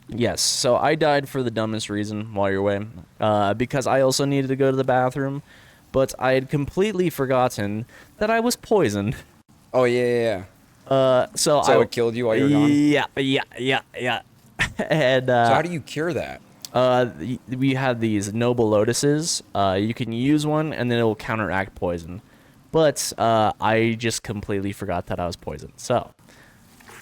Yes, so I died for the dumbest reason while you're away, because I also needed to go to the bathroom, but I had completely forgotten that I was poisoned. Oh, yeah. So It killed you while you were gone? Yeah. And So how do you cure that? we had these noble lotuses. You can use one, and then it will counteract poison. But I just completely forgot that I was poisoned. So,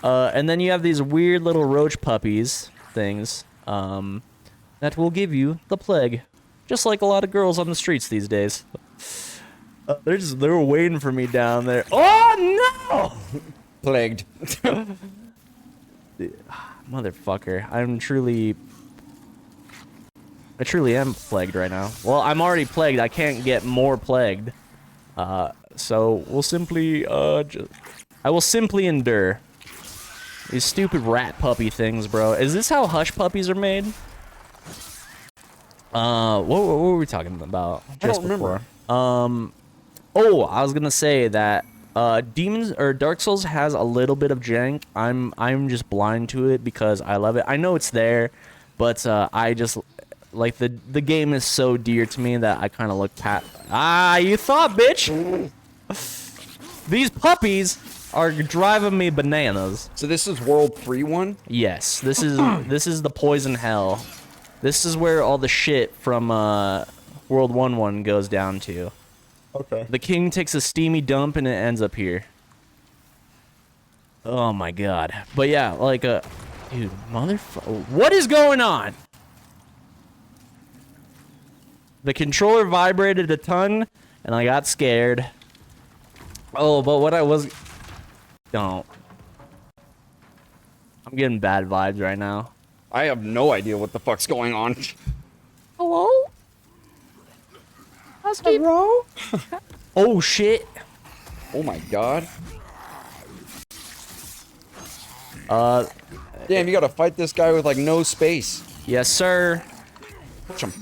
and then you have these weird little roach puppies things that will give you the plague, just like a lot of girls on the streets these days. They were waiting for me down there. Oh no! Plagued. Motherfucker, I truly am plagued right now. Well, I'm already plagued. I can't get more plagued. So we'll simply I will simply endure these stupid rat puppy things, bro. Is this how hush puppies are made? What were we talking about just before? Oh, I was gonna say that Demons or Dark Souls has a little bit of jank. I'm just blind to it because I love it. I know it's there, but I just like the game is so dear to me that I kind of look past. Ah, you thought, bitch. These puppies are driving me bananas. So this is World 3-1? Yes, this is the poison hell. This is where all the shit from World 1-1 goes down to. Okay. The king takes a steamy dump and it ends up here. Oh my god. But yeah, like dude, motherfucker, what is going on? The controller vibrated a ton and I got scared. Oh, but what I was... Don't. I'm getting bad vibes right now. I have no idea what the fuck's going on. Hello? Hello? Oh shit. Oh my god. Damn, you gotta fight this guy with like no space. Yes, sir. Push him.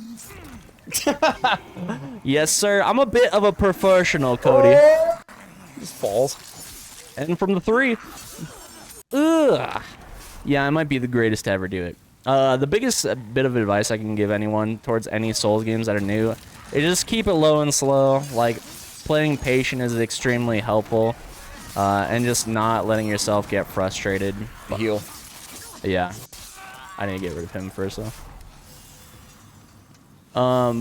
Yes, sir. I'm a bit of a professional, Cody. Just falls. And from the 3. Ugh. Yeah, I might be the greatest to ever do it. The biggest bit of advice I can give anyone towards any Souls games that are new is just keep it low and slow. Like, playing patient is extremely helpful. And just not letting yourself get frustrated. Heal. Yeah. I need to get rid of him first, though.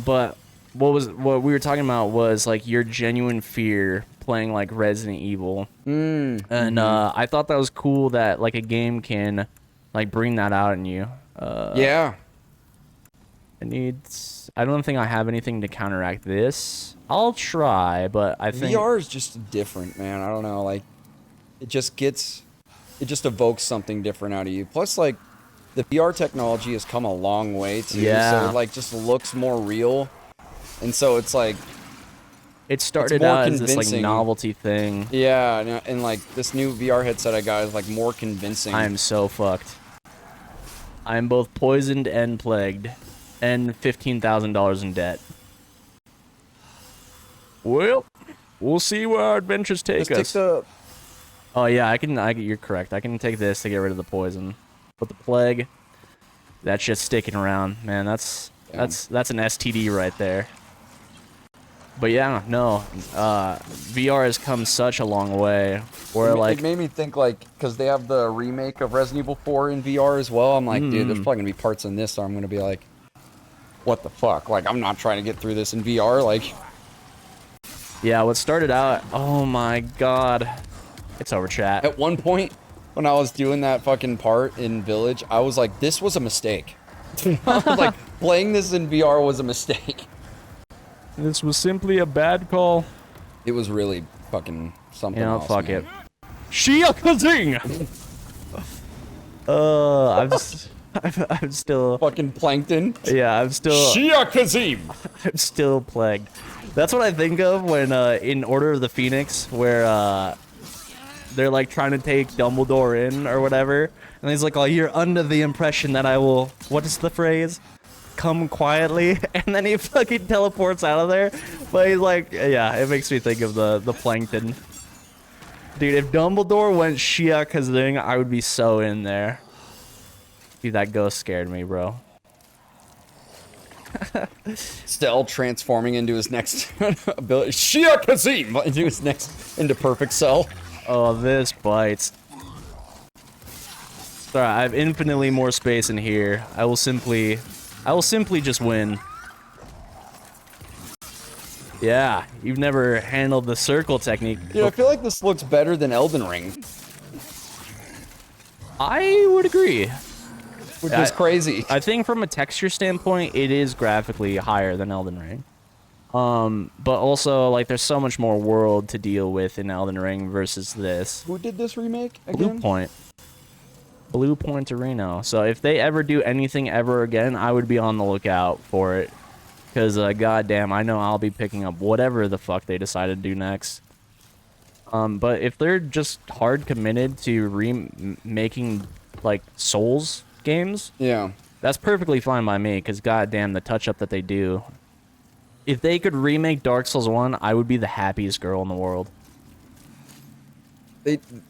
But what we were talking about was, like, your genuine fear playing, like, Resident Evil. And, I thought that was cool that, like, a game can, like, bring that out in you. Yeah. I don't think I have anything to counteract this. I'll try, but I think... VR is just different, man. I don't know, like, it just evokes something different out of you. Plus, like, the VR technology has come a long way, too. Yeah. So it, like, just looks more real. And so it's, like... It started out as this, like, novelty thing. Yeah, and, like, this new VR headset I got is, like, more convincing. I am so fucked. I am both poisoned and plagued. And $15,000 in debt. Well, we'll see where our adventures take us. Oh yeah, you're correct. I can take this to get rid of the poison. But the plague, that shit's sticking around, man. That's an STD right there. But yeah, no, VR has come such a long way. Where it made me think, like, because they have the remake of Resident Evil 4 in VR as well. I'm like, dude, there's probably gonna be parts in this, so I'm gonna be like, what the fuck? Like, I'm not trying to get through this in VR. Like, yeah, what started out, oh my god, it's over, chat. At one point, when I was doing that fucking part in Village, I was like, this was a mistake. I was like, playing this in VR was a mistake. This was simply a bad call. It was really fucking something else, fuck man. it. Shia Kazing! I'm still... Fucking plankton? Yeah, I'm still... Shia Kazim! I'm still plagued. That's what I think of when, in Order of the Phoenix, where, they're, like, trying to take Dumbledore in, or whatever. And he's like, oh, you're under the impression that I will... What is the phrase? Come quietly. And then he fucking teleports out of there. But he's like, yeah, it makes me think of the plankton. Dude, if Dumbledore went Shia Kazing, I would be so in there. Dude, that ghost scared me, bro. Still transforming into his next ability. Shia Kazim! Into Perfect Cell. Oh, this bites. Sorry, I have infinitely more space in here. I will simply just win. Yeah, you've never handled the circle technique. Dude, I feel like this looks better than Elden Ring. I would agree. Which is crazy. I think from a texture standpoint, it is graphically higher than Elden Ring. But also, like, there's so much more world to deal with in Elden Ring versus this. Who did this remake again? Blue Point Arena. So if they ever do anything ever again, I would be on the lookout for it. Because, goddamn, I know I'll be picking up whatever the fuck they decide to do next. But if they're just hard committed to remaking, like, Souls games, yeah, that's perfectly fine by me, because goddamn, the touch-up that they do. If they could remake Dark Souls 1, I would be the happiest girl in the world.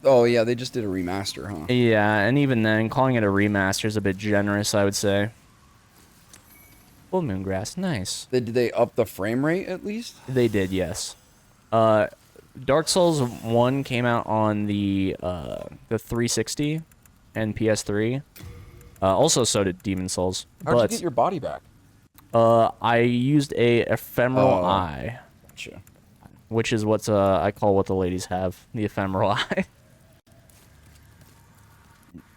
Oh yeah, they just did a remaster, huh? Yeah, and even then, calling it a remaster is a bit generous, I would say. Full Moongrass, nice. Did they up the frame rate at least? They did, yes. Dark Souls 1 came out on the 360 and PS3. Also, so did Demon Souls. How'd you get your body back? I used a ephemeral eye. Gotcha. Which is what I call what the ladies have, the ephemeral eye.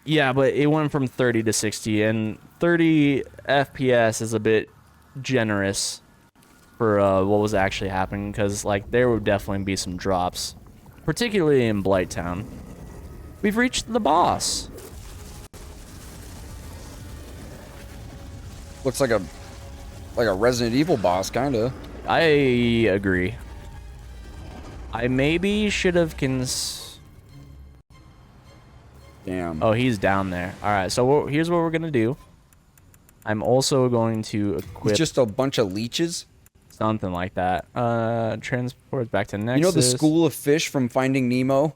Yeah, but it went from 30 to 60, and 30 FPS is a bit generous for what was actually happening, because like there would definitely be some drops, particularly in Blighttown. We've reached the boss. Looks like a Resident Evil boss, kinda. I agree. I maybe should have Damn. Oh, he's down there. All right, so here's what we're gonna do. I'm also going to equip It's just a bunch of leeches. something like that. Transport back to Nexus. You know the School of Fish from Finding Nemo?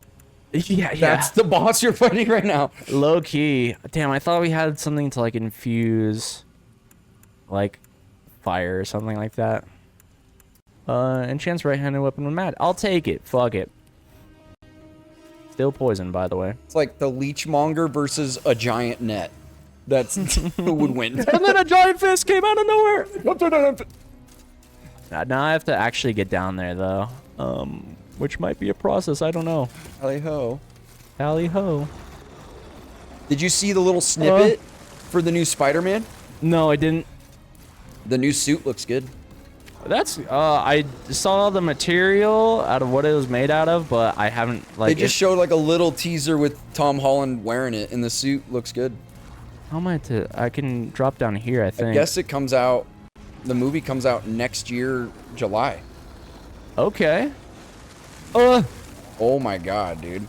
Yeah. That's the boss you're fighting right now. Low key. Damn, I thought we had something to like infuse, like fire or something like that. Enchants right-handed weapon when mad. I'll take it. Fuck it. Still poison, by the way. It's like the leechmonger versus a giant net. That's who would win. And then a giant fist came out of nowhere. Now I have to actually get down there, though. Which might be a process. I don't know. Tally ho. Tally ho. Did you see the little snippet for the new Spider-Man? No, I didn't. The new suit looks good. That's I saw the material out of what it was made out of, but I haven't like. They just showed like a little teaser with Tom Holland wearing it, and the suit looks good. How am I to? I can drop down here. I think. I guess it comes out. The movie comes out next year, July. Okay. Oh my god, dude.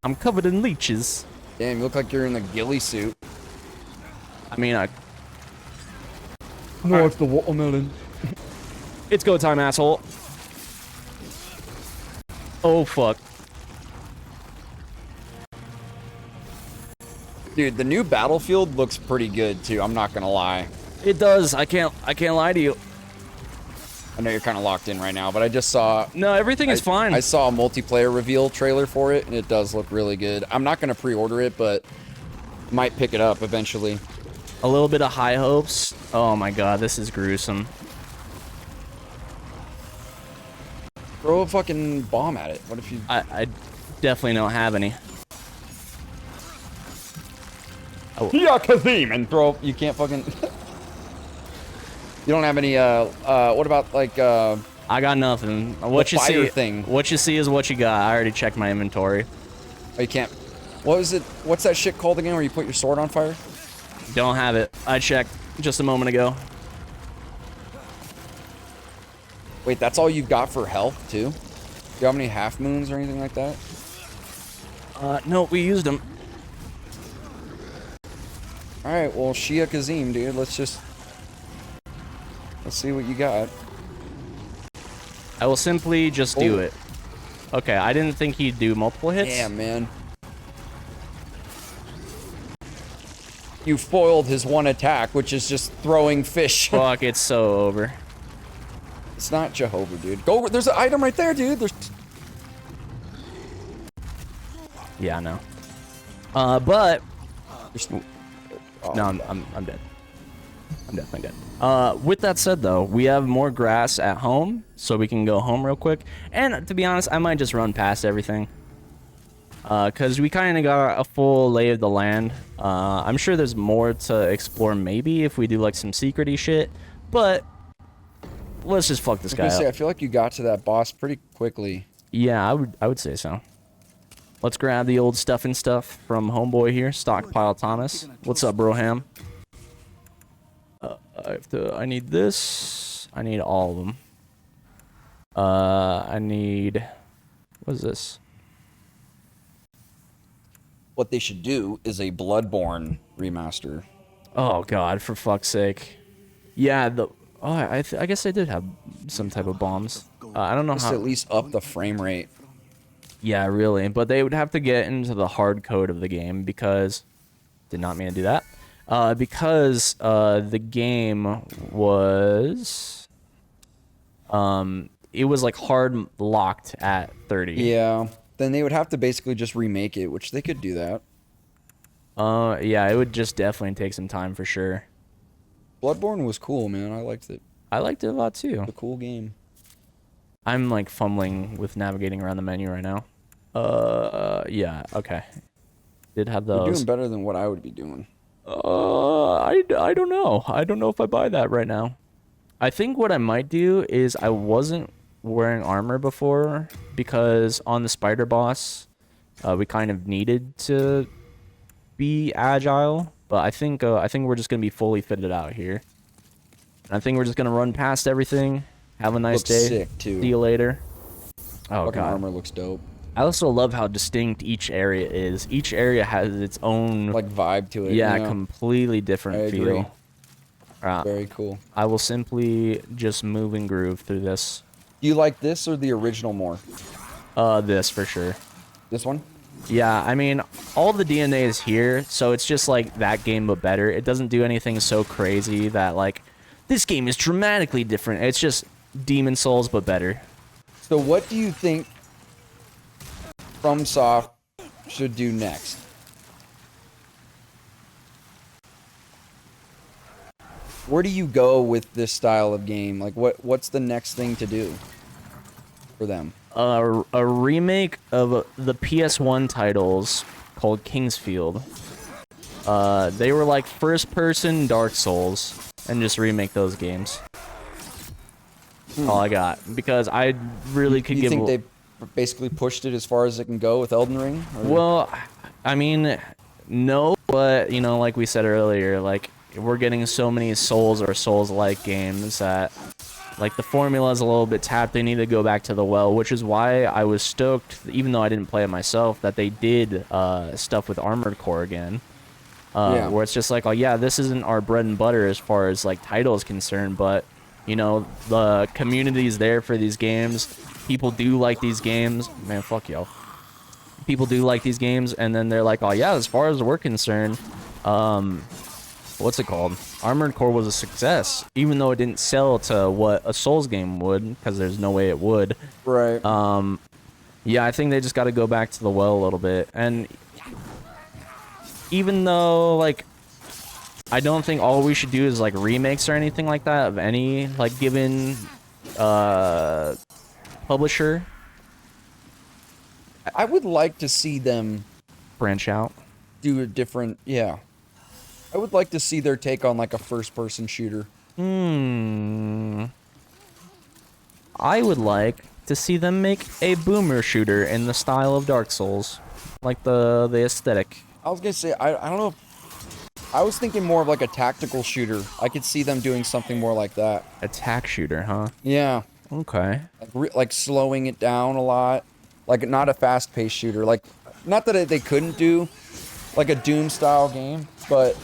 I'm covered in leeches. Damn, you look like you're in the ghillie suit. I mean, No, it's the watermelon. it's go time, asshole. Oh fuck. Dude, the new Battlefield looks pretty good too. I'm not gonna lie. It does. I can't lie to you. I know you're kind of locked in right now, but I just saw. No, everything is fine. I saw a multiplayer reveal trailer for it, and it does look really good. I'm not gonna pre-order it, but might pick it up eventually. A little bit of high hopes. Oh my god, this is gruesome. Throw a fucking bomb at it. What if you? I definitely don't have any. Yeah, Kazim, and throw. You can't fucking. You don't have any. What about like? I got nothing. What you see? Thing. What you see is what you got. I already checked my inventory. Oh, you can't. What is it? What's that shit called again? Where you put your sword on fire? Don't have it. I checked just a moment ago. Wait, that's all you've got for health too? Do you have any half moons or anything like that? No, we used them. All right, well, Shia Kazim, dude. Let's see what you got. I will simply just do it. Okay, I didn't think he'd do multiple hits. Damn, man. you foiled his one attack, which is just throwing fish. Fuck, it's so over. It's not Jehovah, dude. Go. There's an item right there, dude. There's. Yeah, I know. But Oh, no, I'm dead. I'm definitely dead. With that said, though, we have more grass at home, so we can go home real quick. And to be honest, I might just run past everything. Because we kind of got a full lay of the land. I'm sure there's more to explore maybe if we do like some secret-y shit. But let's just fuck this guy up. I feel like you got to that boss pretty quickly. Yeah, I would say so. Let's grab the old stuff and stuff from homeboy here, Stockpile Thomas. What's up, Broham? I need this. I need all of them. I need... What is this? What they should do is a Bloodborne remaster. Oh God, for fuck's sake! Yeah, I guess I did have some type of bombs. I don't know Just how. at least up the frame rate. Yeah, really, but they would have to get into the hard code of the game because did not mean to do that. Because the game was it was like hard locked at 30. Yeah. Then they would have to basically just remake it, which they could do that. Yeah, it would just definitely take some time for sure. Bloodborne was cool, man. I liked it. I liked it a lot too. It's a cool game. I'm like fumbling with navigating around the menu right now. Yeah, okay. Did have those. You're doing better than what I would be doing. I don't know. I don't know if I buy that right now. I think what I might do is I wasn't wearing armor before because on the spider boss, we kind of needed to be agile. But I think we're just gonna be fully fitted out here. And I think we're just gonna run past everything. Have a nice Looks day. sick, too. See you later. Oh Fucking God. armor looks dope. I also love how distinct each area is. Each area has its own like vibe to it. Yeah, you know? completely different I feel. agree. Very cool. I will simply just move and groove through this. Do you like this or the original more? This for sure. This one? Yeah, I mean, all the DNA is here, so it's just like that game but better. It doesn't do anything so crazy that like this game is dramatically different. It's just Demon Souls but better. So what do you think FromSoft should do next? Where do you go with this style of game? Like, what's the next thing to do for them? A remake of the PS1 titles called Kingsfield. They were like first-person Dark Souls, and just remake those games. All I got, because I really could give. You think they basically pushed it as far as it can go with Elden Ring? Or? Well, I mean, no, but you know, like we said earlier, like we're getting so many Souls or Souls-like games that, like, the formula is a little bit tapped. They need to go back to the well, which is why I was stoked, even though I didn't play it myself, that they did stuff with Armored Core again. Yeah. Where it's just like, oh yeah, this isn't our bread and butter as far as like title is concerned, but you know, the community is there for these games. People do like these games. Man, fuck y'all. People do like these games, and then they're like, oh yeah, as far as we're concerned, what's it called? Armored Core was a success, even though it didn't sell to what a Souls game would, because there's no way it would. Right. Yeah, I think they just got to go back to the well a little bit, and even though, like, I don't think all we should do is, like, remakes or anything like that of any, like, given, publisher. I would like to see them branch out. Do a different, yeah. I would like to see their take on, like, a first-person shooter. I would like to see them make a boomer shooter in the style of Dark Souls. Like, the aesthetic. I was gonna say, I don't know. I was thinking more of like a tactical shooter. I could see them doing something more like that. Attack shooter, huh? Yeah. Okay. Like slowing it down a lot. Like not a fast-paced shooter. Like, not that they couldn't do like a Doom-style game, but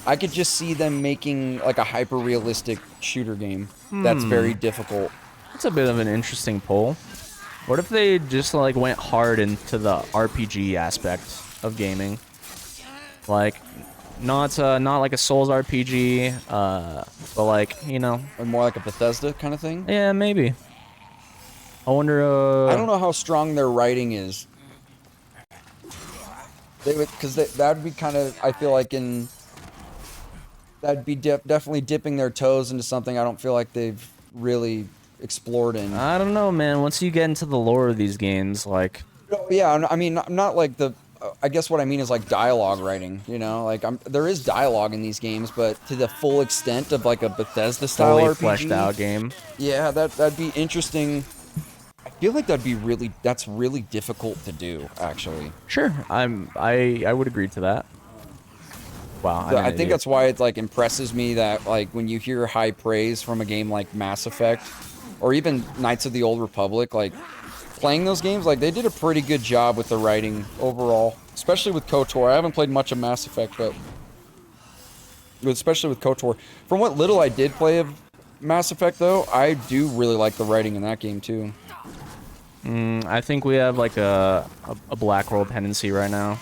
I could just see them making like a hyper-realistic shooter game that's very difficult. That's a bit of an interesting pull. What if they just like went hard into the RPG aspect of gaming? Like, Not like a Souls RPG, but like, you know. Or more like a Bethesda kind of thing? Yeah, maybe. I wonder, I don't know how strong their writing is. They would, because that would be kind of, I feel like that'd be definitely dipping their toes into something I don't feel like they've really explored in. I don't know, man. Once you get into the lore of these games, like... Yeah, I mean, not like the... I guess what I mean is like dialogue writing, you know? Like, there is dialogue in these games, but to the full extent of like a Bethesda-style fully RPG... fleshed out game. Yeah, that'd be interesting. I feel like that's really difficult to do, actually. Sure, I would agree to that. Wow, I think that's why it like impresses me that like when you hear high praise from a game like Mass Effect or even Knights of the Old Republic, like playing those games, like they did a pretty good job with the writing overall, especially with KOTOR. I haven't played much of Mass Effect, but especially with KOTOR. From what little I did play of Mass Effect though, I do really like the writing in that game too. I think we have like a black world tendency right now.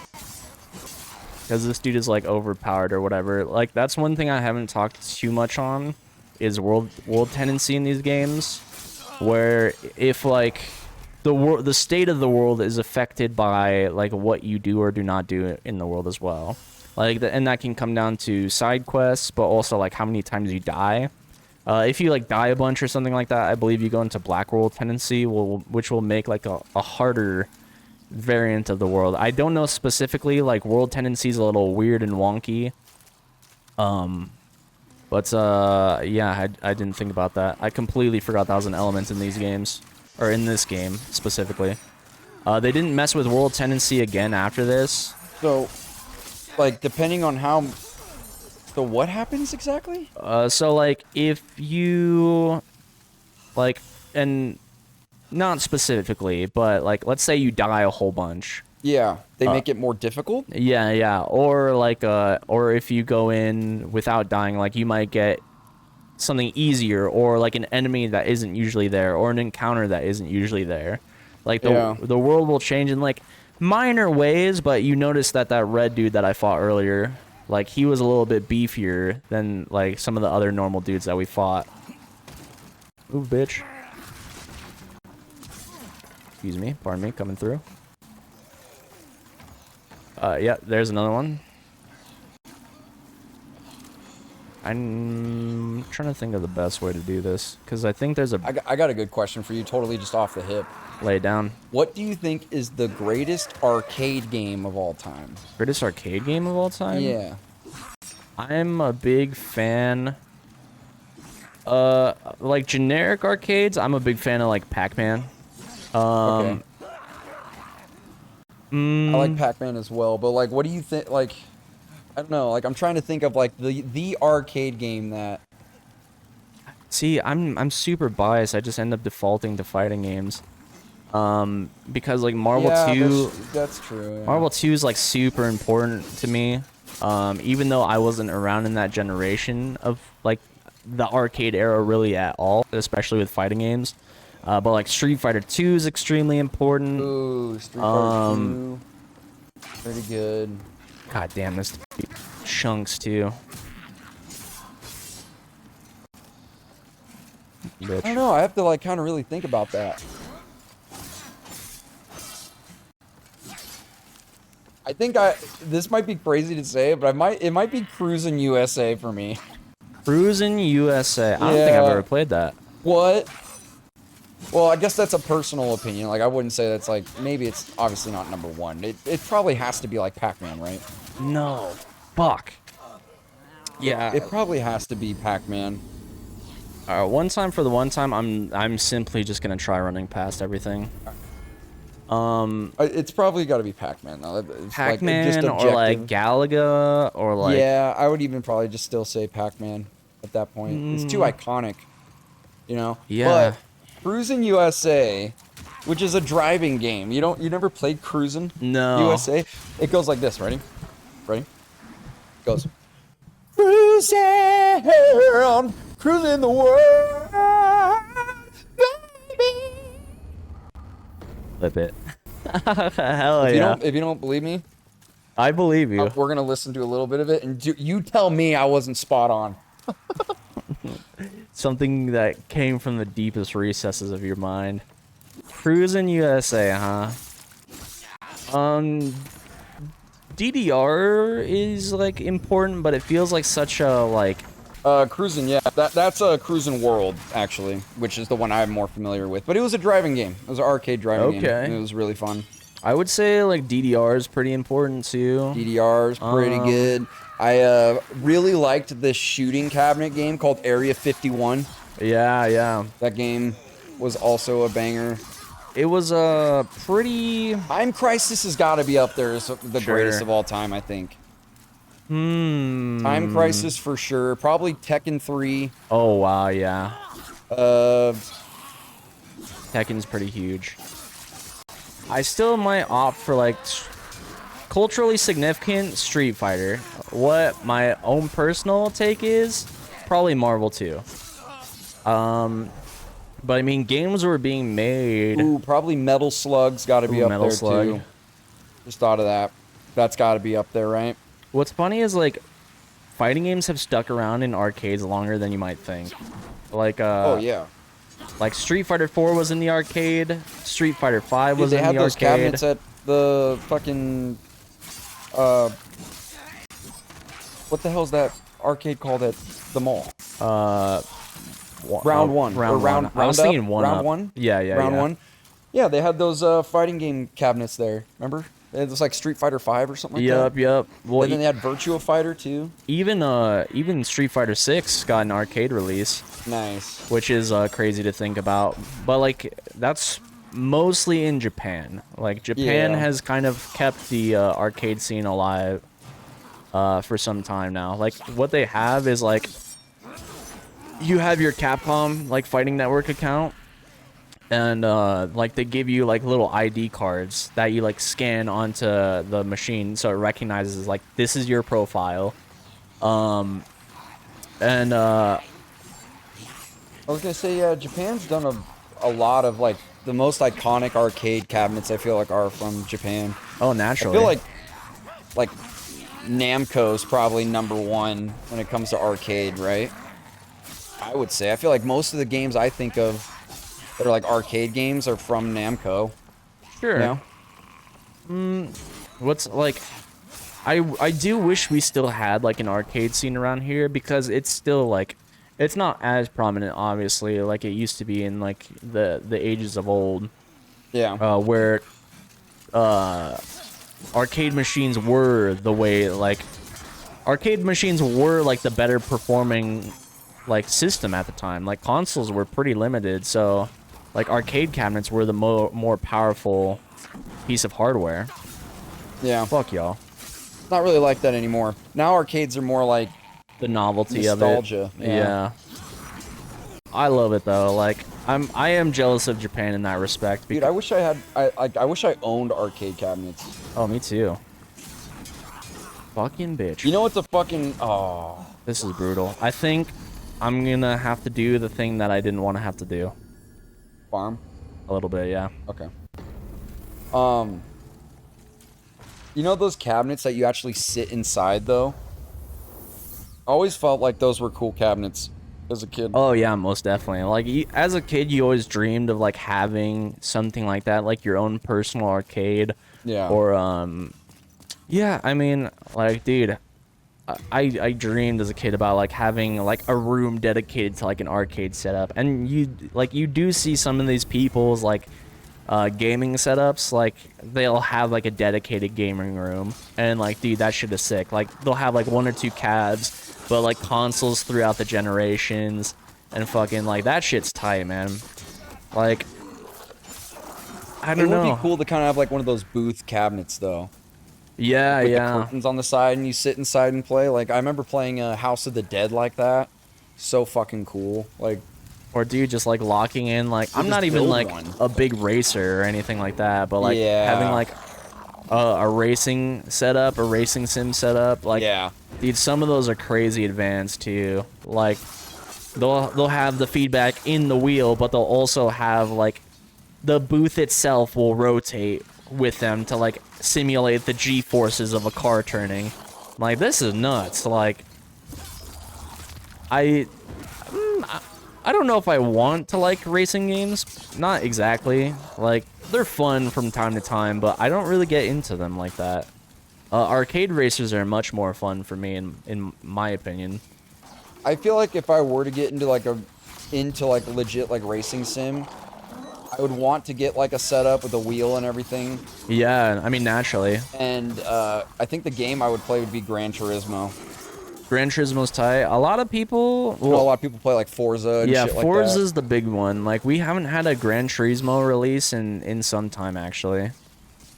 Because this dude is like overpowered or whatever. Like that's one thing I haven't talked too much on is world tendency in these games, where if like the state of the world is affected by like what you do or do not do in the world as well. Like and that can come down to side quests, but also like how many times you die. If you like die a bunch or something like that, I believe you go into black world tendency, which will make like a harder variant of the world. I don't know specifically, like world tendency is a little weird and wonky. But yeah, I didn't think about that. I completely forgot that was an element in these games, or in this game specifically. They didn't mess with world tendency again after this. So, like depending on how, so what happens exactly? So like if you like, and not specifically, but like let's say you die a whole bunch. Yeah, they make it more difficult? Yeah, or like or if you go in without dying, like you might get something easier, or like an enemy that isn't usually there, or an encounter that isn't usually there. Like the world will change in like minor ways, but you notice that red dude that I fought earlier, like he was a little bit beefier than like some of the other normal dudes that we fought. Ooh, bitch. Excuse me, pardon me, coming through. Yeah, there's another one. I'm trying to think of the best way to do this, because I think there's a... I got a good question for you, totally just off the hip. Lay it down. What do you think is the greatest arcade game of all time? Greatest arcade game of all time? Yeah. I'm a big fan... like generic arcades, I'm a big fan of like Pac-Man. Okay. I like Pac-Man as well, but like, what do you think? Like, I don't know. Like, I'm trying to think of like the arcade game that. See, I'm super biased. I just end up defaulting to fighting games, because like Marvel 2. That's true. Yeah. Marvel 2 is like super important to me, even though I wasn't around in that generation of like the arcade era really at all, especially with fighting games. But like Street Fighter 2 is extremely important. Ooh, Street Fighter 2. Pretty good. God damn, this chunks too. Bitch. I don't know. I have to like kind of really think about that. I think this might be crazy to say, but it might be Cruisin' USA for me. Cruisin' USA. I don't think I've ever played that. What? Well, I guess that's a personal opinion. Like, I wouldn't say that's like, maybe it's obviously not number one. It probably has to be like Pac-Man, right? No. Fuck. Yeah. It probably has to be Pac-Man. One time for the one time, I'm simply just gonna try running past everything. It's probably got to be Pac-Man though. Pac-Man or like Galaga or like... Yeah, I would even probably just still say Pac-Man at that point. It's too iconic, you know? Yeah. But Cruisin' USA, which is a driving game. You never played Cruisin' USA? It goes like this, ready? Ready? It goes, Cruisin', cruising the world, baby. Flip it. Hell yeah. If you don't believe me, I believe you. We're gonna listen to a little bit of it, and you tell me I wasn't spot on. Something that came from the deepest recesses of your mind. Cruisin' USA, huh? DDR is like important, but it feels like such a like. Cruisin', yeah, that's a Cruisin' World actually, which is the one I'm more familiar with. But it was a driving game. It was an arcade driving game. And it was really fun. I would say like DDR is pretty important too. DDR is pretty good. I really liked this shooting cabinet game called Area 51. Yeah, yeah. That game was also a banger. It was pretty. Time Crisis has got to be up there as the greatest of all time, I think. Time Crisis for sure. Probably Tekken 3. Oh wow, yeah. Tekken's pretty huge. I still might opt for like culturally significant Street Fighter. What my own personal take is, probably Marvel 2. But I mean, games were being made. Ooh, probably Metal Slug's got to be up there too. Just thought of that. That's got to be up there, right? What's funny is like, fighting games have stuck around in arcades longer than you might think. Like oh yeah. Like Street Fighter 4 was in the arcade. Street Fighter 5 was in the arcade. They had those cabinets at the fucking what the hell's that arcade called at the mall? Round one. I was thinking round one. Yeah. Round one. Yeah, they had those fighting game cabinets there. Remember? It was like Street Fighter 5 or something like that. Yep. Well, and then they had Virtua Fighter too. Even Street Fighter 6 got an arcade release. Nice. Which is crazy to think about. But like that's mostly in Japan. Like Japan has kind of kept the arcade scene alive for some time now. Like what they have is like you have your Capcom like Fighting Network account, and like they give you like little ID cards that you like scan onto the machine so it recognizes like this is your profile. And I was gonna say Japan's done a lot of like the most iconic arcade cabinets. I feel like are from Japan. Oh, naturally. I feel like Namco's probably #1 when it comes to arcade, right? I would say. I feel like most of the games I think of that are like arcade games are from Namco. Sure. You know? What's like, I do wish we still had like an arcade scene around here because it's still like, it's not as prominent obviously like it used to be in like the ages of old. Yeah. Where arcade machines were the way like arcade machines were like the better performing like system at the time. Like consoles were pretty limited, so like arcade cabinets were the more powerful piece of hardware. Yeah. Fuck y'all. It's not really like that anymore. Now arcades are more like the novelty nostalgia. Of it. Yeah. I love it though. Like I am jealous of Japan in that respect. Dude, I wish I had I wish I owned arcade cabinets. Oh, me too. Fucking bitch. You know what's a fucking This is brutal. I think I'm gonna have to do the thing that I didn't want to have to do. Farm? A little bit, yeah. Okay. You know those cabinets that you actually sit inside though? I always felt like those were cool cabinets as a kid. Oh yeah, most definitely. Like as a kid, you always dreamed of like having something like that, like your own personal arcade. Yeah. Or yeah, I mean, like, dude, I dreamed as a kid about like having like a room dedicated to like an arcade setup, and you do see some of these people's like gaming setups, like they'll have like a dedicated gaming room, and like, dude, that shit is sick. Like they'll have like 1 or 2 cabs, but like consoles throughout the generations, and fucking like that shit's tight, man. Like I don't know. It would be cool to kind of have like one of those booth cabinets though. Yeah, with yeah. the curtains on the side and you sit inside and play. Like I remember playing House of the Dead like that. So fucking cool. Like, or dude, just like locking in. Like I'm not even like a big racer or anything like that, but like having like a racing setup, a racing sim setup. Like, dude, some of those are crazy advanced too. Like they'll have the feedback in the wheel, but they'll also have like the booth itself will rotate with them to like simulate the G-forces of a car turning. Like, this is nuts. Like, I don't know if I want to like racing games. Not exactly. Like, they're fun from time to time, but I don't really get into them like that. Arcade racers are much more fun for me, in my opinion. I feel like if I were to get into like legit like racing sim, I would want to get like a setup with a wheel and everything. Yeah, I mean, naturally. And I think the game I would play would be Gran Turismo. Gran Turismo's tight. A lot of people... Well, a lot of people play like Forza and shit like that. Forza's the big one. Like, we haven't had a Gran Turismo release in some time, actually.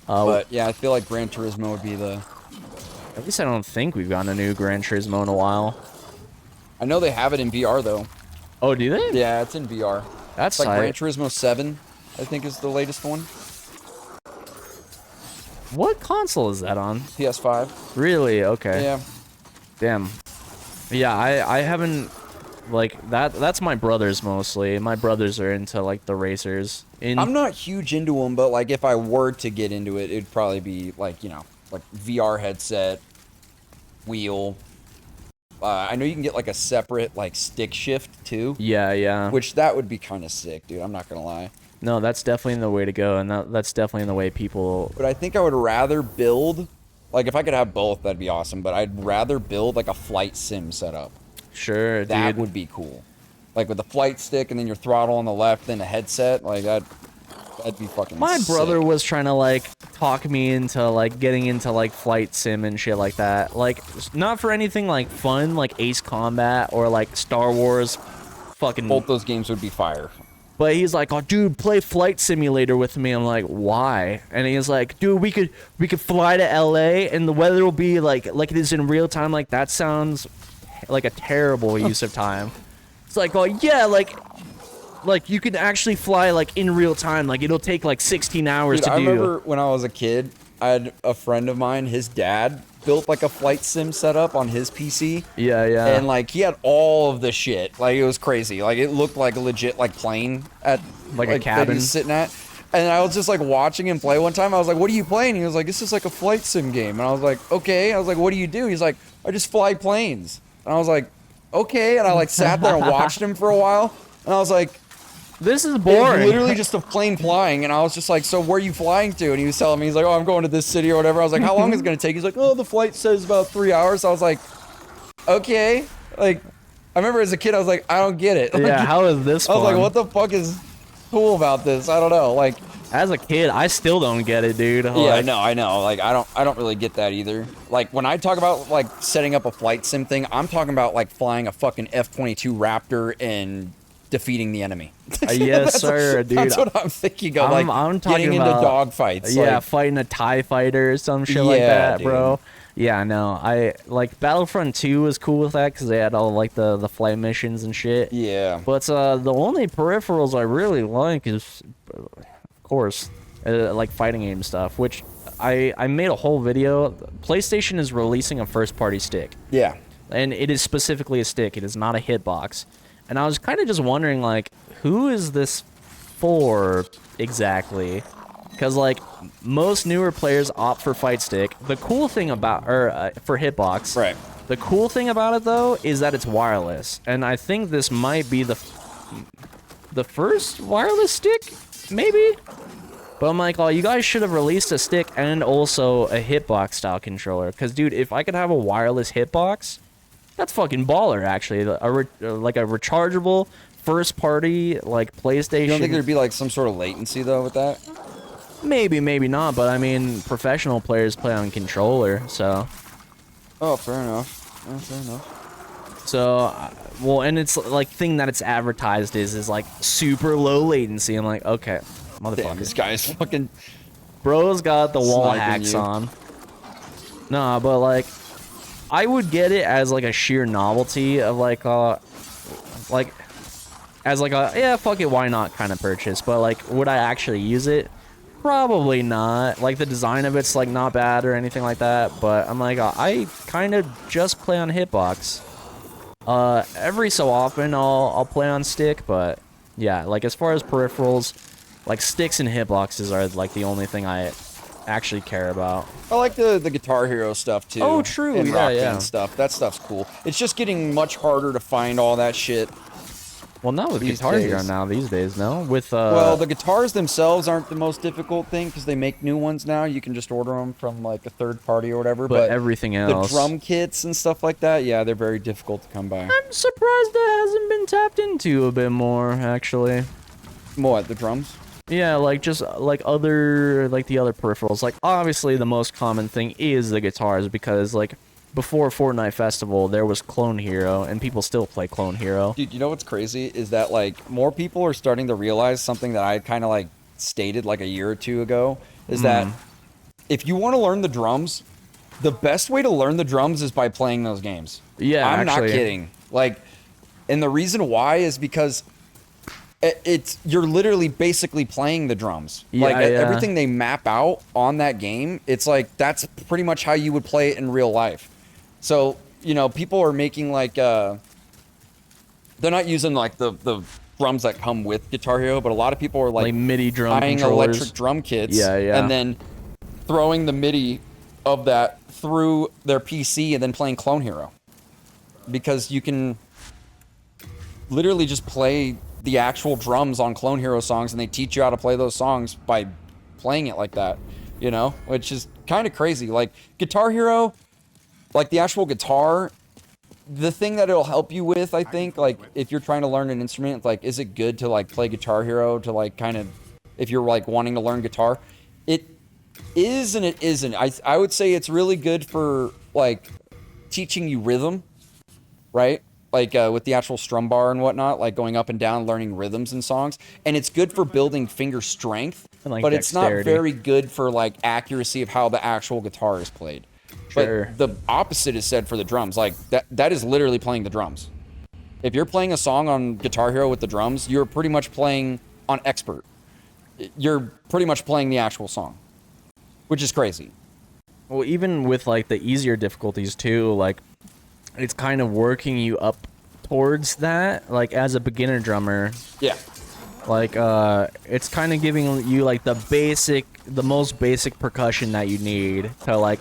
But yeah, I feel like Gran Turismo would be the... At least I don't think we've gotten a new Gran Turismo in a while. I know they have it in VR, though. Oh, do they? Yeah, it's in VR. That's like tight. Gran Turismo 7, I think is the latest one. What console is that on? PS5. Really? Okay. Yeah. Damn. Yeah, I haven't... Like, that's my brothers mostly. My brothers are into, like, the racers. I'm not huge into them, but, like, if I were to get into it, it'd probably be, like, you know, like, VR headset, wheel. I know you can get, like, a separate, like, stick shift, too. Yeah, yeah. Which, that would be kind of sick, dude. I'm not gonna lie. No, that's definitely the way to go, and that's definitely the way people... But I think I would rather build... Like, if I could have both, that'd be awesome. But I'd rather build, like, a flight sim setup. Sure, dude. That would be cool. Like, with the flight stick and then your throttle on the left and a headset. Like, that'd be fucking My sick. brother was trying to, like, talk me into, like, getting into, like, flight sim and shit like that. Like, not for anything, like, fun, like Ace Combat or, like, Star Wars. Fucking... Both those games would be fire. But he's like, oh, dude, play Flight Simulator with me. I'm like, why? And he's like, dude, we could fly to LA and the weather will be like it is in real time. Like, that sounds like a terrible use of time. It's like, oh yeah, like you can actually fly like in real time. Like, it'll take like 16 hours to do. I remember when I was a kid, I had a friend of mine, his dad built like a flight sim setup on his PC. Yeah, yeah. And like he had all of the shit. Like, it was crazy. Like, it looked like a legit like plane at like a cabin that he was sitting at. And I was just like watching him play one time. I was like, "What are you playing?" He was like, "This is like a flight sim game." And I was like, "Okay." I was like, "What do you do?" He's like, "I just fly planes." And I was like, "Okay." And I like sat there and watched him for a while. And I was like, this is boring. It was literally just a plane flying, and I was just like, "So where are you flying to?" And he was telling me, he's like, "Oh, I'm going to this city or whatever." I was like, "How long is it going to take?" He's like, "Oh, the flight says about 3 hours." So I was like, "Okay." Like, I remember as a kid, I was like, "I don't get it." Yeah, like, how is this fun? I was like, "What the fuck is cool about this?" I don't know. Like, as a kid, I still don't get it, dude. Yeah, I know. Like, I don't really get that either. Like, when I talk about like setting up a flight sim thing, I'm talking about like flying a fucking F-22 Raptor and defeating the enemy. Yes, sir, dude. That's what I'm thinking of. Like, I'm talking getting about, into dogfights. Yeah, like, fighting a TIE fighter or some shit like that, dude. bro. Yeah, no, I like Battlefront 2 was cool with that because they had all like the flight missions and shit. Yeah. But the only peripherals I really like is, of course, like fighting game stuff, which I made a whole video. PlayStation is releasing a first-party stick. Yeah. And it is specifically a stick. It is not a hitbox. And I was kind of just wondering, like, who is this for exactly? Because, like, most newer players opt for fight stick. The cool thing about, for hitbox. Right. The cool thing about it, though, is that it's wireless. And I think this might be the first wireless stick, maybe? But I'm like, oh, you guys should have released a stick and also a hitbox style controller. Because, dude, if I could have a wireless hitbox, that's fucking baller, actually. Like a rechargeable first-party, like, PlayStation. You don't think there'd be like some sort of latency though with that? Maybe, maybe not. But I mean, professional players play on controller, so. Oh, fair enough. Oh, fair enough. So, well, and it's like thing that it's advertised is like super low latency. I'm like, okay, motherfucker. Damn, this guy's fucking. Bro's got the wall sniping hacks you. on. Nah, but like, I would get it as like a sheer novelty of like as like a yeah, fuck it, why not kind of purchase. But like, would I actually use it? Probably not. Like, the design of it's like not bad or anything like that. But I'm like, I kind of just play on hitbox. Every so often I'll play on stick, but yeah, like as far as peripherals, like sticks and hitboxes are like the only thing I actually care about. I like the Guitar Hero stuff too. Oh, true. And Yeah, Rock yeah. Band stuff. That stuff's cool. It's just getting much harder to find all that shit. Well, not with These Guitar Hero days. now these days, no? With Well, the guitars themselves aren't the most difficult thing because they make new ones now. You can just order them from like a third party or whatever. but everything else. the drum kits and stuff like that, yeah, they're very difficult to come by. I'm surprised that hasn't been tapped into a bit more, actually. What, the drums? Yeah, like just like the other peripherals. Like obviously the most common thing is the guitars because like before Fortnite Festival there was Clone Hero and people still play Clone Hero. Dude, you know what's crazy is that like more people are starting to realize something that I kind of like stated like a year or two ago is that if you want to learn the drums, the best way to learn the drums is by playing those games. Yeah, I'm actually. not kidding. Like, and the reason why is because you're literally basically playing the drums. Yeah, like yeah. everything they map out on that game, it's like that's pretty much how you would play it in real life. So, you know, people are making like they're not using like the drums that come with Guitar Hero, but a lot of people are like MIDI drum buying controllers. electric drum kits Yeah, yeah. and then throwing the MIDI of that through their PC and then playing Clone Hero. Because you can literally just play the actual drums on Clone Hero songs and they teach you how to play those songs by playing it like that, you know, which is kind of crazy. Like Guitar Hero, like the actual guitar, the thing that it'll help you with, I think, like if you're trying to learn an instrument, like is it good to like play Guitar Hero to like kind of, if you're like wanting to learn guitar, it is and it isn't. I would say it's really good for like teaching you rhythm, right? Like with the actual strum bar and whatnot, like going up and down, learning rhythms and songs. And it's good for building finger strength, And, like, but it's not dexterity. very good for like accuracy of how the actual guitar is played. Sure. But the opposite is said for the drums. Like that is literally playing the drums. If you're playing a song on Guitar Hero with the drums, you're pretty much playing on expert. You're pretty much playing the actual song, which is crazy. Well, even with like the easier difficulties too, like it's kind of working you up towards that. Like as a beginner drummer, Yeah. like it's kind of giving you like the most basic percussion that you need to like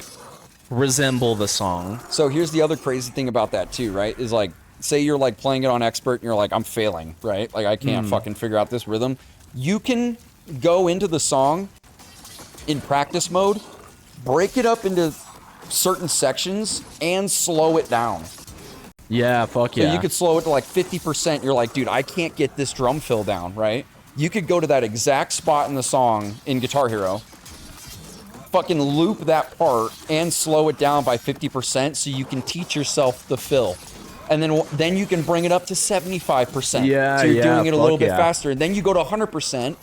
resemble the song. So here's the other crazy thing about that too, right? Is like, say you're like playing it on expert and you're like, I'm failing, right? Like I can't fucking figure out this rhythm. You can go into the song in practice mode, break it up into certain sections and slow it down. Yeah, fuck yeah. So you could slow it to like 50%. You're like, dude, I can't get this drum fill down, right? You could go to that exact spot in the song in Guitar Hero, fucking loop that part and slow it down by 50% so you can teach yourself the fill. And then you can bring it up to 75%. Yeah, so you're yeah, doing it a little fuck bit yeah. faster. And then you go to 100%,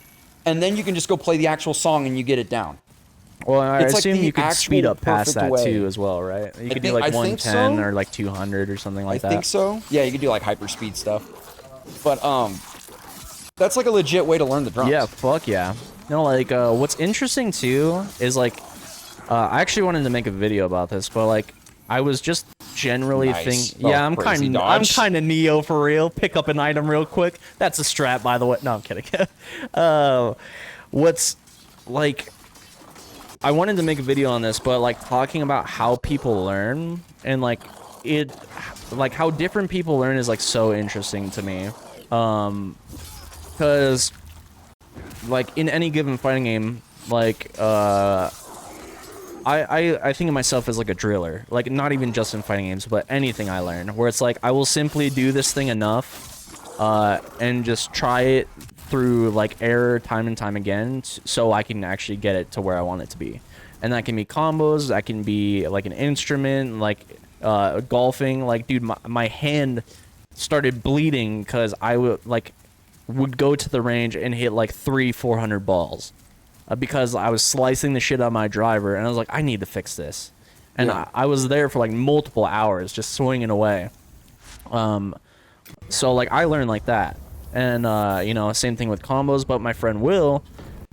and then you can just go play the actual song and you get it down. Well, I It's like assume the you could speed actual up past perfect that way. too as well, right? You could do think- like I think 110 so. or like 200 or something like that. I think so. Yeah, you could do like hyperspeed stuff. But that's like a legit way to learn the drums. Yeah, fuck yeah. No, like what's interesting too is like I actually wanted to make a video about this, but like I was just generally Nice. thinking, Oh, yeah, I'm crazy kind dodge. of Neo for real. Pick up an item real quick. That's a strap, by the way. No, I'm kidding. What's like I wanted to make a video on this, but like talking about how people learn and like how different people learn is like so interesting to me. Because like in any given fighting game, like I think of myself as like a driller, like not even just in fighting games, but anything I learn, where it's like I will simply do this thing enough and just try it through like error time and time again so I can actually get it to where I want it to be. And that can be combos, that can be like an instrument, like golfing. Like, dude, my hand started bleeding because I would go to the range and hit like 400 balls because I was slicing the shit out of my driver, and I was like, I need to fix this. And Yeah. I was there for like multiple hours just swinging away. So like I learned like that. And you know, same thing with combos. But my friend Will,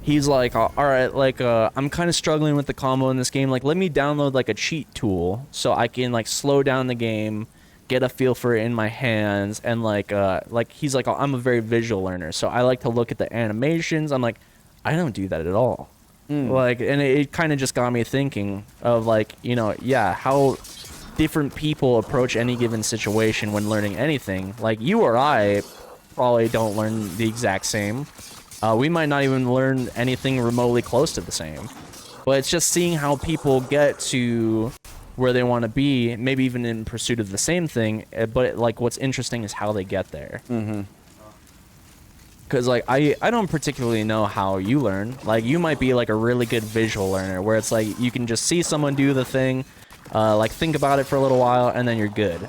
he's like, all right, like I'm kind of struggling with the combo in this game. Like, let me download like a cheat tool so I can like slow down the game, get a feel for it in my hands. And like he's like, I'm a very visual learner, so I like to look at the animations. I'm like, I don't do that at all. Like, and it kind of just got me thinking of like, you know, yeah, how different people approach any given situation when learning anything. Like you or I probably don't learn the exact same. We might not even learn anything remotely close to the same. But it's just seeing how people get to where they want to be, maybe even in pursuit of the same thing. But like, what's interesting is how they get there. Because like I don't particularly know how you learn. Like you might be like a really good visual learner, where it's like you can just see someone do the thing, like think about it for a little while, and then you're good.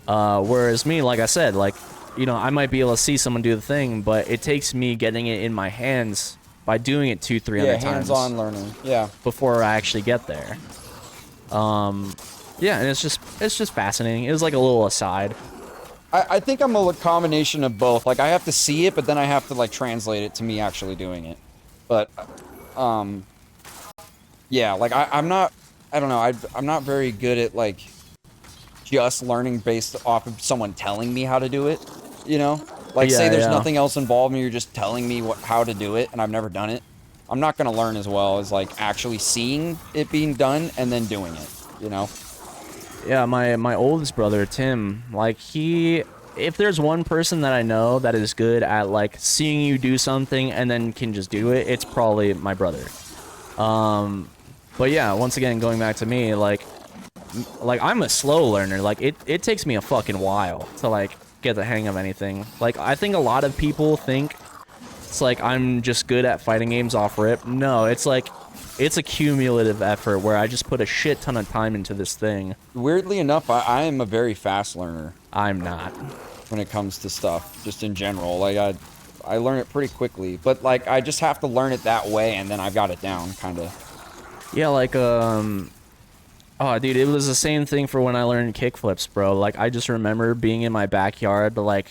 Whereas me, like I said, like, you know, I might be able to see someone do the thing, but it takes me getting it in my hands by doing it 200-300 times. Yeah, hands-on learning. Yeah. Before I actually get there. Yeah, and it's just fascinating. It was like a little aside. I think I'm a combination of both. Like I have to see it, but then I have to like translate it to me actually doing it. But, yeah, like I don't know. I'm not very good at like just learning based off of someone telling me how to do it. You know, like say there's nothing else involved and you're just telling me how to do it, and I've never done it. I'm not gonna learn as well as like actually seeing it being done and then doing it. You know. Yeah, my oldest brother, Tim, like if there's one person that I know that is good at like seeing you do something and then can just do it, it's probably my brother. But yeah, once again, going back to me, like I'm a slow learner. Like it takes me a fucking while to like get the hang of anything. Like I think a lot of people think it's like I'm just good at fighting games off rip. No, it's like it's a cumulative effort where I just put a shit ton of time into this thing. Weirdly enough, I am a very fast learner. I'm not. When it comes to stuff, just in general. Like, I learn it pretty quickly. But, like, I just have to learn it that way, and then I've got it down, kind of. Yeah, like, oh, dude, it was the same thing for when I learned kickflips, bro. Like, I just remember being in my backyard, like,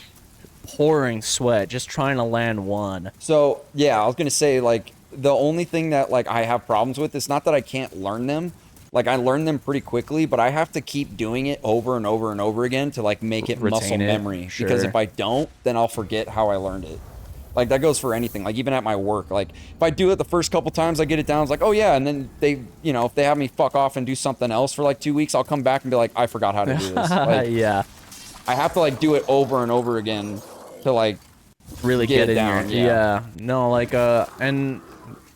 pouring sweat, just trying to land one. So, yeah, I was gonna say, like, the only thing that like I have problems with is not that I can't learn them. Like I learn them pretty quickly, but I have to keep doing it over and over and over again to like make it muscle memory. Sure. Because if I don't, then I'll forget how I learned it. Like that goes for anything. Like even at my work, like if I do it the first couple times, I get it down. It's like, oh yeah, and then they, you know, if they have me fuck off and do something else for like 2 weeks, I'll come back and be like, I forgot how to do this. Like, yeah. I have to like do it over and over again to like really get it down. Yeah. No, like and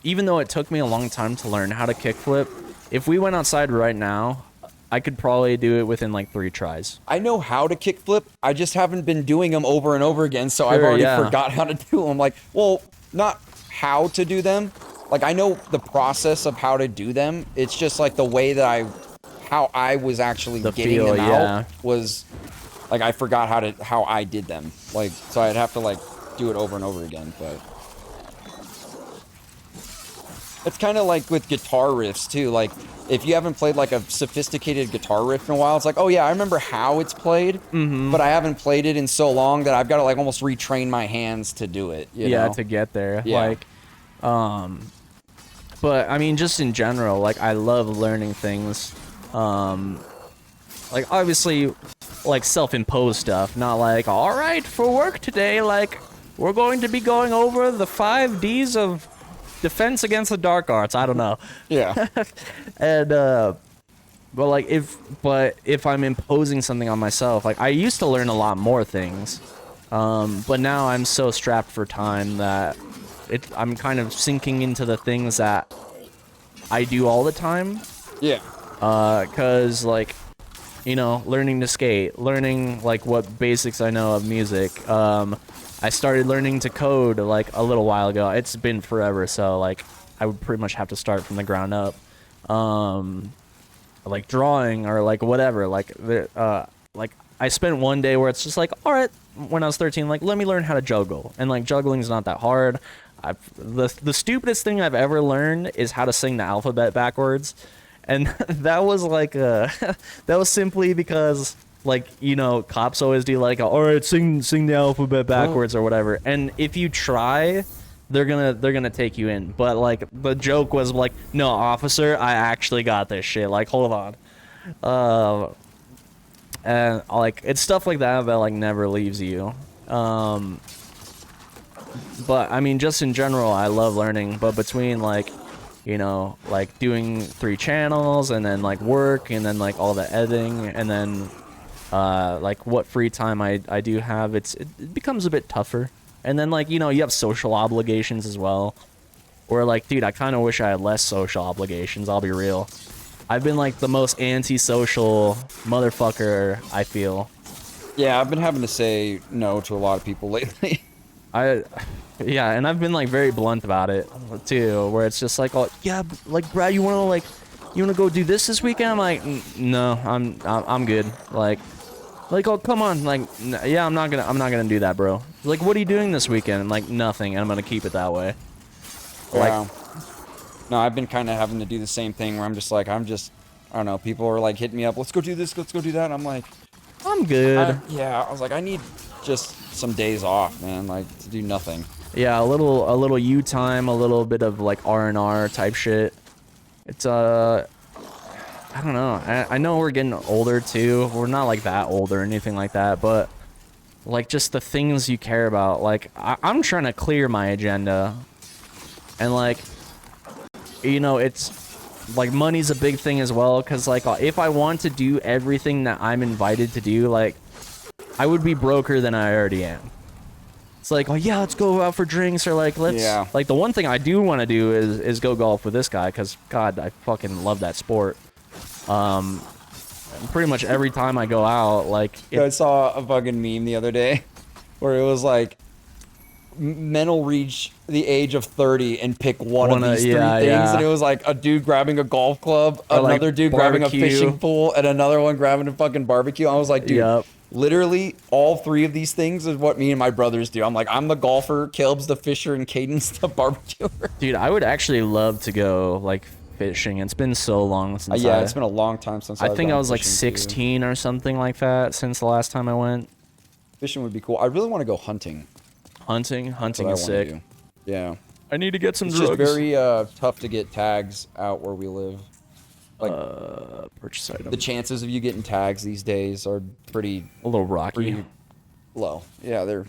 even though it took me a long time to learn how to kickflip, if we went outside right now, I could probably do it within like 3 tries. I know how to kickflip. I just haven't been doing them over and over again, so I've already forgot how to do them. Like, well, not how to do them. Like, I know the process of how to do them. It's just like the way that how I was actually getting them out was like I forgot how I did them. Like, so I'd have to like do it over and over again, but. It's kind of like with guitar riffs, too. Like, if you haven't played, like, a sophisticated guitar riff in a while, it's like, oh, yeah, I remember how it's played, but I haven't played it in so long that I've got to, like, almost retrain my hands to do it, you know? To get there. Yeah. Like, but, I mean, just in general, like, I love learning things. Like, obviously, like, self-imposed stuff, not like, all right, for work today, like, we're going to be going over the 5 Ds of defense against the dark arts. I don't know. Yeah. And but if I'm imposing something on myself, like I used to learn a lot more things, but now I'm so strapped for time that I'm kind of sinking into the things that I do all the time. Yeah. Cause like, you know, learning to skate, learning like what basics I know of music. I started learning to code like a little while ago. It's been forever, so like I would pretty much have to start from the ground up. Like drawing or like whatever. Like I spent one day where it's just like, all right, when I was 13, like let me learn how to juggle, and like juggling's not that hard. The stupidest thing I've ever learned is how to sing the alphabet backwards, and that was like that was simply because. Like, you know, cops always do like, all right, sing the alphabet backwards or whatever. And if you try, they're gonna take you in. But like the joke was like, no, officer, I actually got this shit. Like, hold on. And like it's stuff like that like never leaves you. But I mean, just in general, I love learning. But between like you know, like doing 3 channels and then like work and then like all the editing and then like what free time I do have, it becomes a bit tougher. And then like, you know, you have social obligations as well. Or like, dude, I kind of wish I had less social obligations, I'll be real. I've been like the most antisocial motherfucker, I feel. Yeah, I've been having to say no to a lot of people lately. Yeah, and I've been like very blunt about it too, where it's just like, oh yeah, like Brad, you wanna go do this weekend? I'm like, no, I'm good. Like, oh come on, like, yeah, I'm not gonna do that, bro. Like, what are you doing this weekend? I'm like, nothing, and I'm gonna keep it that way. Yeah. Like, No, I've been kind of having to do the same thing where I don't know, people are like hitting me up, let's go do this, let's go do that. And I'm like, I'm good. yeah, I was like, I need just some days off, man, like to do nothing. Yeah, a little U time, a little bit of like R&R type shit. It's I don't know. I know we're getting older too. We're not like that old or anything like that, but like just the things you care about. Like I'm trying to clear my agenda, and like, you know, it's like money's a big thing as well. Cause like if I want to do everything that I'm invited to do, like I would be broker than I already am. It's like, oh yeah, let's go out for drinks, or like let's like the one thing I do want to do is go golf with this guy, cause God, I fucking love that sport. Pretty much every time I go out, like I saw a fucking meme the other day where it was like, men will reach the age of 30 and pick one of these 3 things, and it was like a dude grabbing a golf club, or another like dude grabbing a fishing pole, and another one grabbing a fucking barbecue. I was like, dude, literally all 3 of these things is what me and my brothers do. I'm like, I'm the golfer, Caleb's the fisher, and Caden's the barbecuer. Dude, I would actually love to go like fishing. It's been so long since it's been a long time since I think I was like 16 or something like that since the last time I went. Fishing would be cool. I really want to go hunting. Hunting is sick. Yeah. I need to get some it's drugs. It's just very tough to get tags out where we live. Like, purchase item. The chances of you getting tags these days are a little rocky. Pretty low. Yeah, they're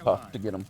tough to get them.